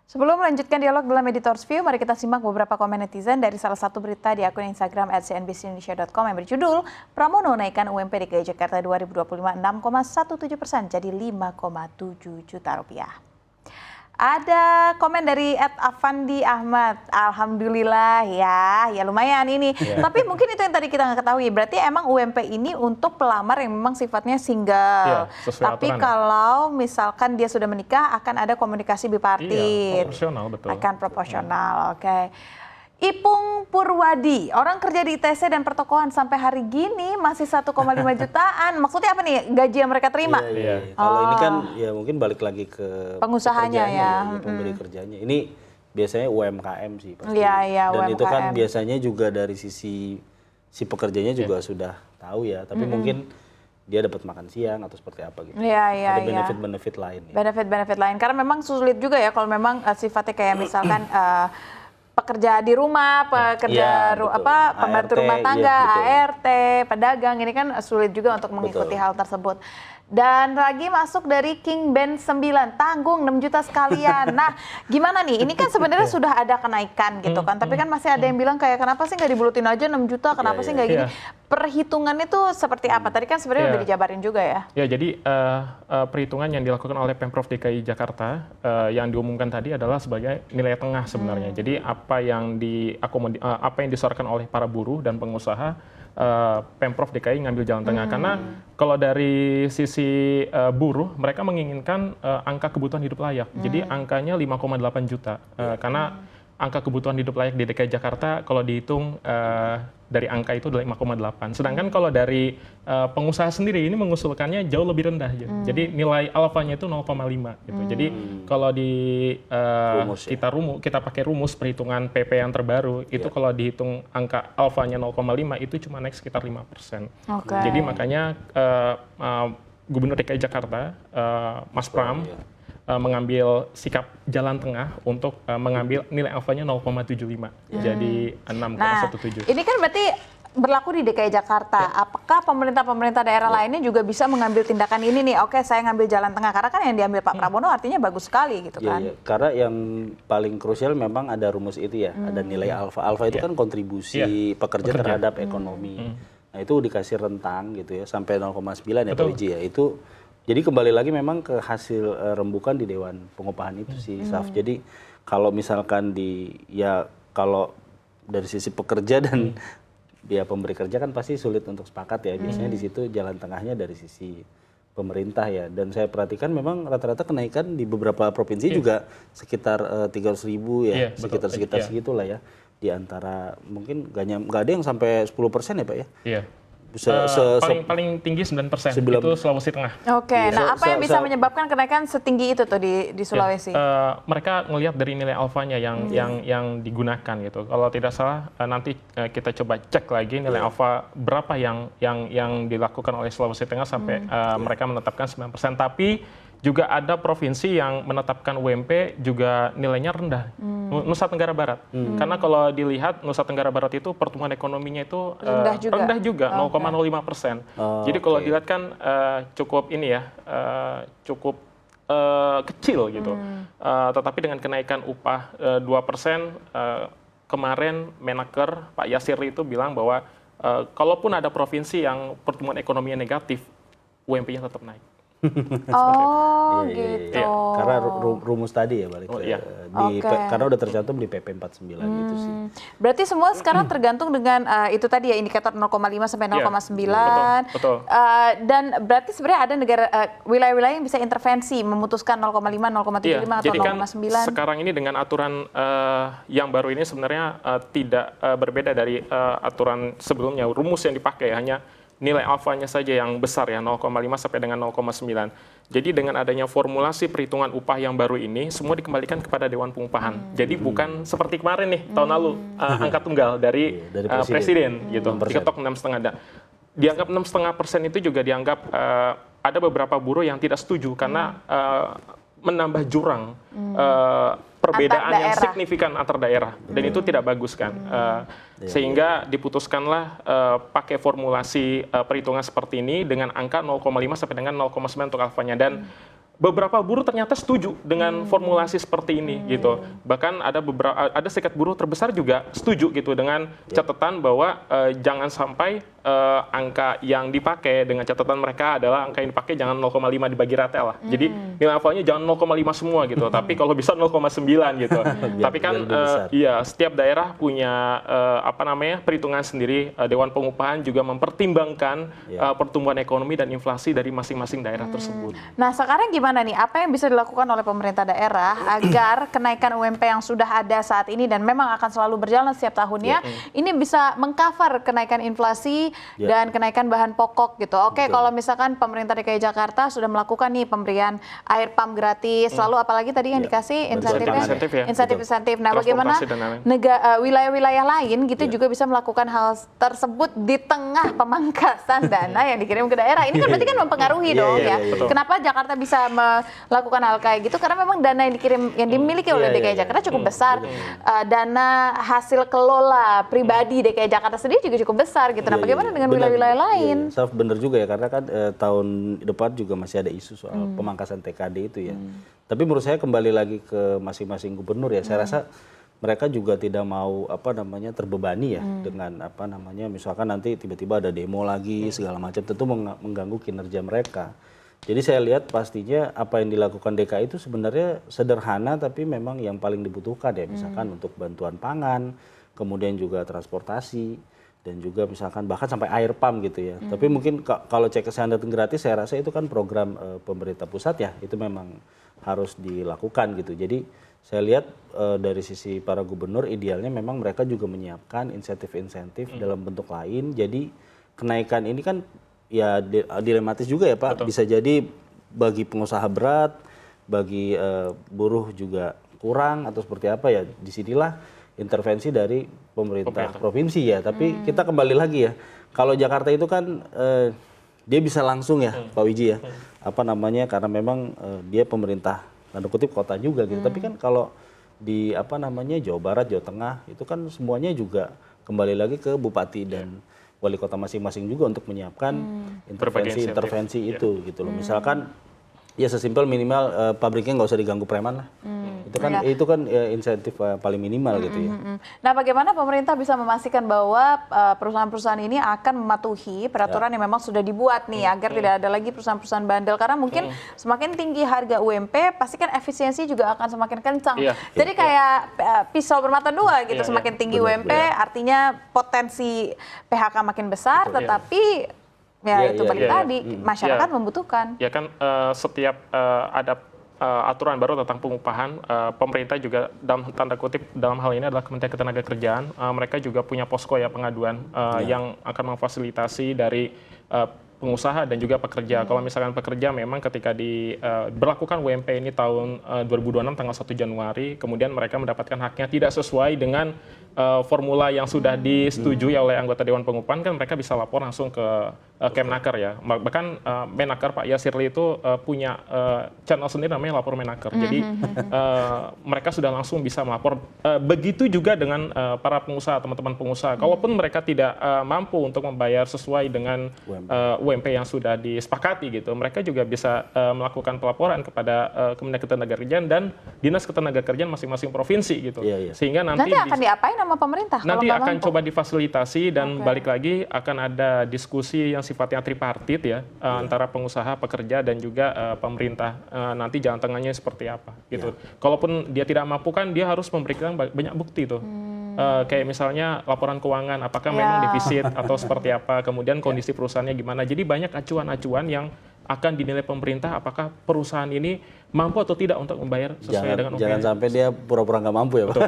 Sebelum melanjutkan dialog dalam Editor's View, mari kita simak beberapa komen netizen dari salah satu berita di akun Instagram @cnbcindonesia.com yang berjudul Pramono naikkan UMP DKI Jakarta 2025 6,17% jadi 5,7 juta rupiah. Ada komen dari @Afandi Ahmad, alhamdulillah ya lumayan ini. Tapi mungkin itu yang tadi kita nggak ketahui. Berarti emang UMP ini untuk pelamar yang memang sifatnya single. Tapi kalau misalkan dia sudah menikah akan ada komunikasi bipartit. Proporsional, betul. Akan proporsional, oke. Ipung Purwadi, orang kerja di ITC dan pertokohan sampai hari gini masih 1,5 jutaan. Maksudnya apa nih gaji yang mereka terima? Iya. Kalau ini kan ya mungkin balik lagi ke pengusahanya ya. Pemberi kerjanya. Ini biasanya UMKM sih pasti. Iya, dan UMKM. itu kan biasanya juga dari sisi si pekerjanya juga sudah tahu ya. Tapi mungkin dia dapat makan siang atau seperti apa gitu. Ada benefit-benefit lain. Benefit-benefit lain. Karena memang sulit juga ya kalau memang sifatnya kayak misalkan pekerja di rumah, pembantu rumah tangga, ART, pedagang, ini kan sulit juga untuk mengikuti hal tersebut. Dan lagi masuk dari King Ben 9, tanggung 6 juta sekalian. Nah, gimana nih? Ini kan sebenarnya sudah ada kenaikan gitu kan, tapi kan masih ada yang bilang kayak kenapa sih nggak dibulutin aja 6 juta, kenapa sih nggak gini? Perhitungannya tuh seperti apa? Tadi kan sebenarnya udah dijabarin juga ya. Ya, jadi perhitungan yang dilakukan oleh Pemprov DKI Jakarta yang diumumkan tadi adalah sebagai nilai tengah sebenarnya. Jadi apa yang disorotkan oleh para buruh dan pengusaha, Pemprov DKI ngambil jalan tengah. Karena kalau dari sisi buruh, mereka menginginkan angka kebutuhan hidup layak. Jadi angkanya 5,8 juta. Karena angka kebutuhan hidup layak di DKI Jakarta kalau dihitung dari angka itu adalah 5,8. Sedangkan kalau dari pengusaha sendiri ini mengusulkannya jauh lebih rendah. Jadi nilai alfanya itu 0,5 gitu. Jadi kalau kita pakai rumus perhitungan PP yang terbaru itu kalau dihitung angka alfanya 0,5 itu cuma naik sekitar 5%. Jadi makanya Gubernur DKI Jakarta Mas Pram mengambil sikap jalan tengah untuk mengambil nilai alfanya 0,75 jadi 6,17. Ini kan berarti berlaku di DKI Jakarta. Apakah pemerintah daerah lainnya juga bisa mengambil tindakan ini nih? Oke, saya ngambil jalan tengah karena kan yang diambil Pak Pramono artinya bagus sekali gitu kan. Karena yang paling krusial memang ada rumus itu ya, ada nilai alfa. Alfa itu kan kontribusi pekerja terhadap ekonomi. Nah, itu dikasih rentang gitu ya sampai 0,9 ya Pak Wiji ya. Itu jadi kembali lagi memang ke hasil rembukan di Dewan Pengupahan itu sih, Saf. Jadi kalau misalkan kalau dari sisi pekerja dan dia pemberi kerja kan pasti sulit untuk sepakat ya. Biasanya di situ jalan tengahnya dari sisi pemerintah ya. Dan saya perhatikan memang rata-rata kenaikan di beberapa provinsi juga sekitar 300.000 ya, sekitar segitulah ya. Di antara mungkin nggak ada yang sampai 10% ya Pak ya. Paling tinggi 9%, itu Sulawesi Tengah. Nah apa yang bisa menyebabkan kenaikan setinggi itu tuh di Sulawesi? Mereka ngelihat dari nilai alfanya yang digunakan gitu. Kalau tidak salah nanti kita coba cek lagi nilai alfa berapa yang dilakukan oleh Sulawesi Tengah sampai mereka menetapkan 9%. Tapi juga ada provinsi yang menetapkan UMP juga nilainya rendah, Nusa Tenggara Barat. Karena kalau dilihat Nusa Tenggara Barat itu pertumbuhan ekonominya itu rendah juga 0,05%. Jadi kalau dilihat kan cukup cukup kecil gitu. Tetapi dengan kenaikan upah 2%, kemarin Menaker Pak Yasir itu bilang bahwa kalaupun ada provinsi yang pertumbuhan ekonominya negatif, UMP-nya tetap naik. Gitu. Karena rumus tadi ya balik karena udah tercantum di PP 49 gitu sih. Berarti semua sekarang tergantung dengan itu tadi ya indikator 0,5 sampai 0,9. Betul. Dan berarti sebenarnya ada wilayah-wilayah yang bisa intervensi memutuskan 0,5, 0,75 atau 0,9. Jadi kan sekarang ini dengan aturan yang baru ini sebenarnya tidak berbeda dari aturan sebelumnya. Rumus yang dipakai hanya nilai alfanya saja yang besar ya 0,5 sampai dengan 0,9. Jadi dengan adanya formulasi perhitungan upah yang baru ini semua dikembalikan kepada Dewan Pengupahan. Jadi bukan seperti kemarin nih tahun lalu angka tunggal dari presiden gitu. Diketok 6,5. Dianggap 6,5% itu juga dianggap ada beberapa buruh yang tidak setuju karena menambah jurang perbedaan yang signifikan antar daerah dan itu tidak bagus kan. Sehingga diputuskanlah pakai formulasi perhitungan seperti ini dengan angka 0,5 sampai dengan 0,9 untuk alfanya. Dan beberapa buruh ternyata setuju dengan formulasi seperti ini gitu. Bahkan ada serikat buruh terbesar juga setuju gitu dengan catatan bahwa jangan sampai angka yang dipakai, dengan catatan mereka adalah angka yang dipakai jangan 0,5 dibagi rata lah. Jadi nilai alfanya jangan 0,5 semua gitu, tapi kalau bisa 0,9 gitu. Tapi kan setiap daerah punya perhitungan sendiri. Dewan Pengupahan juga mempertimbangkan pertumbuhan ekonomi dan inflasi dari masing-masing daerah tersebut. Nah, sekarang gimana nih? Apa yang bisa dilakukan oleh pemerintah daerah agar kenaikan UMP yang sudah ada saat ini dan memang akan selalu berjalan setiap tahunnya, ini bisa mengcover kenaikan inflasi dan kenaikan bahan pokok gitu. Oke, kalau misalkan pemerintah DKI Jakarta sudah melakukan nih pemberian air pump gratis, lalu apalagi tadi yang dikasih insentif. Nah, bagaimana wilayah-wilayah lain gitu juga bisa melakukan hal tersebut di tengah pemangkasan dana yang dikirim ke daerah? Ini kan berarti kan mempengaruhi dong ya. Kenapa Jakarta bisa melakukan hal kayak gitu? Karena memang dana yang dimiliki oleh DKI Jakarta cukup besar. Dana hasil kelola pribadi DKI Jakarta sendiri juga cukup besar gitu. Nah, bagaimana dengan wilayah-wilayah lain? Saf, bener juga ya, karena kan tahun depan juga masih ada isu soal pemangkasan TKD itu ya. Tapi menurut saya kembali lagi ke masing-masing gubernur ya. Saya rasa mereka juga tidak mau terbebani ya dengan misalkan nanti tiba-tiba ada demo lagi segala macam, tentu mengganggu kinerja mereka. Jadi saya lihat pastinya apa yang dilakukan DKI itu sebenarnya sederhana tapi memang yang paling dibutuhkan ya, misalkan untuk bantuan pangan, kemudian juga transportasi, dan juga misalkan bahkan sampai air pump gitu ya. Tapi mungkin kalau cek kesehatan gratis saya rasa itu kan program pemerintah pusat ya, itu memang harus dilakukan gitu. Jadi saya lihat dari sisi para gubernur idealnya memang mereka juga menyiapkan insentif-insentif dalam bentuk lain. Jadi kenaikan ini kan ya dilematis juga ya Pak. Betul. Bisa jadi bagi pengusaha berat, bagi buruh juga kurang atau seperti apa ya. Disinilah intervensi dari pemerintah provinsi ya. Tapi kita kembali lagi ya. Kalau Jakarta itu kan dia bisa langsung ya Pak Wiji ya. Karena memang dia pemerintah tanda kutip kota juga gitu. Tapi kan kalau di Jawa Barat, Jawa Tengah itu kan semuanya juga kembali lagi ke bupati dan wali kota masing-masing juga untuk menyiapkan intervensi itu gitu loh. Misalkan ya sesimpel minimal pabriknya nggak usah diganggu preman lah. Itu kan insentif paling minimal gitu ya. Nah, bagaimana pemerintah bisa memastikan bahwa perusahaan-perusahaan ini akan mematuhi peraturan yang memang sudah dibuat nih agar tidak ada lagi perusahaan-perusahaan bandel, karena mungkin semakin tinggi harga UMP pasti kan efisiensi juga akan semakin kencang. Jadi kayak pisau bermata dua gitu, semakin tinggi UMP artinya potensi PHK makin besar, tetapi itu balik tadi masyarakat membutuhkan. Ya kan setiap ada aturan baru tentang pengupahan, pemerintah juga dalam tanda kutip dalam hal ini adalah Kementerian Ketenagakerjaan, mereka juga punya posko ya pengaduan yang akan memfasilitasi dari pengusaha dan juga pekerja. Kalau misalkan pekerja memang ketika berlakukan UMP ini tahun 2026 tanggal 1 Januari, kemudian mereka mendapatkan haknya tidak sesuai dengan formula yang sudah disetujui oleh anggota Dewan Pengupahan, kan mereka bisa lapor langsung ke Kemnaker ya. Bahkan Menaker Pak Yasirli itu punya channel sendiri namanya Lapor Menaker. Jadi mereka sudah langsung bisa melapor. Begitu juga dengan para pengusaha, teman-teman pengusaha. Kalaupun mereka tidak mampu untuk membayar sesuai dengan UMP yang sudah disepakati gitu, mereka juga bisa melakukan pelaporan kepada Kementerian Ketenagakerjaan dan Dinas Ketenagakerjaan masing-masing provinsi gitu. Sehingga nanti akan diapain sama pemerintah? Nanti akan coba difasilitasi dan balik lagi akan ada diskusi yang sifatnya tripartit ya, antara pengusaha, pekerja dan juga pemerintah. Nanti jalan tengahnya seperti apa gitu. Kalaupun dia tidak mampu kan dia harus memberikan banyak bukti tuh. Kayak misalnya laporan keuangan, apakah memang defisit atau seperti apa, kemudian kondisi perusahaannya gimana. Jadi banyak acuan-acuan yang akan dinilai pemerintah apakah perusahaan ini mampu atau tidak untuk membayar sesuai dengan UMP. Jangan sampai dia pura-pura nggak mampu ya Pak.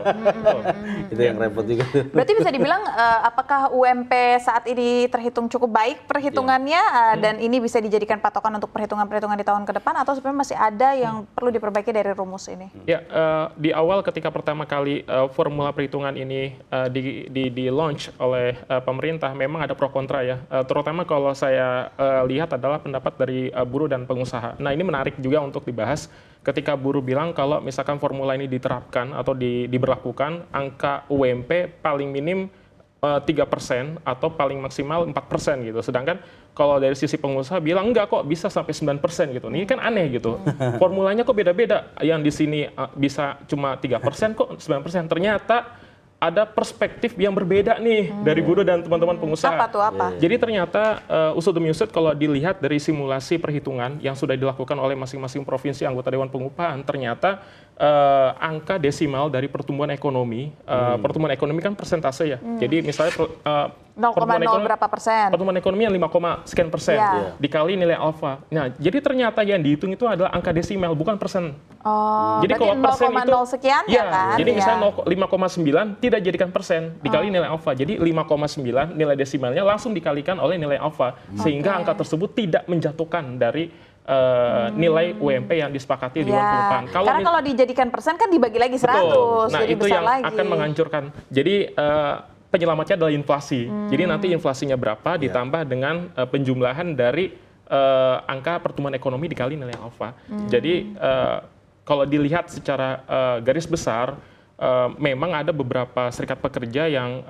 Itu yang repot juga. Berarti bisa dibilang apakah UMP saat ini terhitung cukup baik perhitungannya dan ini bisa dijadikan patokan untuk perhitungan-perhitungan di tahun ke depan, atau sebenarnya masih ada yang perlu diperbaiki dari rumus ini? Ya, di awal ketika pertama kali formula perhitungan ini di launch oleh pemerintah memang ada pro kontra ya. Terutama kalau saya lihat adalah pendapat dari buruh dan pengusaha. Nah, ini menarik juga untuk dibahas. Ketika buruh bilang kalau misalkan formula ini diterapkan atau diberlakukan, angka UMP paling minim 3% atau paling maksimal 4% gitu. Sedangkan kalau dari sisi pengusaha bilang enggak kok bisa sampai 9% gitu. Ini kan aneh gitu. Formulanya kok beda-beda. Yang di sini bisa cuma 3% kok 9%. Ternyata ada perspektif yang berbeda nih dari buruh dan teman-teman pengusaha. Apa tuh apa? Jadi ternyata usut demi usut kalau dilihat dari simulasi perhitungan yang sudah dilakukan oleh masing-masing provinsi anggota Dewan Pengupahan, ternyata angka desimal dari pertumbuhan ekonomi, pertumbuhan ekonomi kan persentase ya. Jadi misalnya 0,0 berapa persen? pertumbuhan ekonomi yang 5,sekian%, Ya. dikali nilai alfa. Nah, jadi ternyata yang dihitung itu adalah angka desimal, bukan persen. Oh, Jadi berarti kalau persen 0,0 sekian ya kan? jadi Ya. misalnya 5,9 tidak jadikan persen, dikali nilai alfa. Jadi 5,9 nilai desimalnya langsung dikalikan oleh nilai alfa. Sehingga angka tersebut tidak menjatuhkan dari nilai UMP yang disepakati di Dewan Pengupahan. Karena kalau dijadikan persen kan dibagi lagi 100, Betul. Nah, jadi itu besar yang lagi. akan menghancurkan. Jadi penyelamatnya adalah inflasi. Jadi nanti inflasinya berapa ditambah dengan penjumlahan dari angka pertumbuhan ekonomi dikali nilai alfa. Jadi kalau dilihat secara garis besar, memang ada beberapa serikat pekerja yang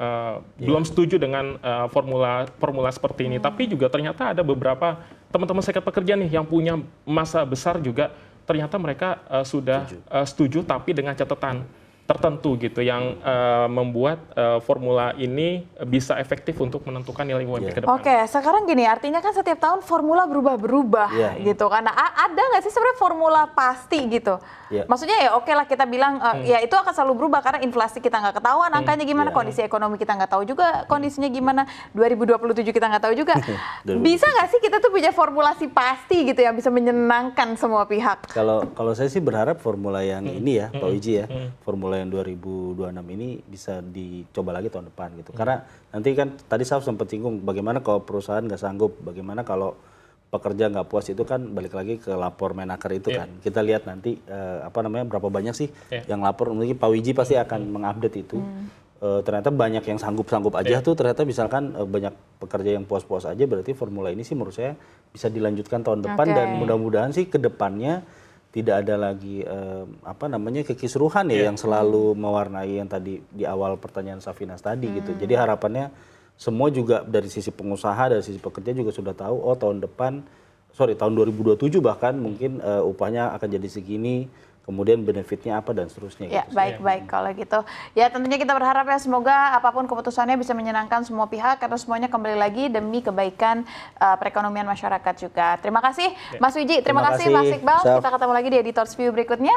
belum setuju dengan formula seperti ini. Tapi juga ternyata ada beberapa teman-teman serikat pekerja nih yang punya massa besar juga ternyata mereka sudah setuju tapi dengan catatan tertentu gitu yang membuat formula ini bisa efektif untuk menentukan nilai UMP ke depan. Oke, sekarang gini, artinya kan setiap tahun formula berubah-berubah gitu kan. Nah, ada nggak sih sebenarnya formula pasti gitu? Maksudnya ya oke lah kita bilang ya itu akan selalu berubah karena inflasi kita nggak ketahuan angkanya gimana, kondisi ekonomi kita nggak tahu juga kondisinya gimana, 2027 kita nggak tahu juga. Bisa nggak sih kita tuh punya formulasi pasti gitu yang bisa menyenangkan semua pihak? Kalau saya sih berharap formula yang ini ya, Pak Wiji ya, formula yang 2026 ini bisa dicoba lagi tahun depan gitu. Karena nanti kan tadi saya sempat singgung bagaimana kalau perusahaan nggak sanggup, bagaimana kalau pekerja nggak puas, itu kan balik lagi ke lapor Menaker itu kan. Kita lihat nanti berapa banyak sih yang lapor. Mungkin Pak Wiji pasti akan mengupdate itu. Ternyata banyak yang sanggup-sanggup aja tuh, ternyata misalkan banyak pekerja yang puas-puas aja, berarti formula ini sih menurut saya bisa dilanjutkan tahun depan dan mudah-mudahan sih ke depannya tidak ada lagi kekisruhan ya yang selalu mewarnai yang tadi di awal pertanyaan Safinas tadi gitu. Jadi harapannya semua juga dari sisi pengusaha, dari sisi pekerja juga sudah tahu tahun 2027 bahkan mungkin upahnya akan jadi segini, kemudian benefitnya apa dan seterusnya. Ya, gitu. baik kalau gitu. Ya tentunya kita berharap ya semoga apapun keputusannya bisa menyenangkan semua pihak karena semuanya kembali lagi demi kebaikan perekonomian masyarakat juga. Terima kasih Mas Wiji, terima kasih Mas Iqbal. Kita ketemu lagi di Editors View berikutnya.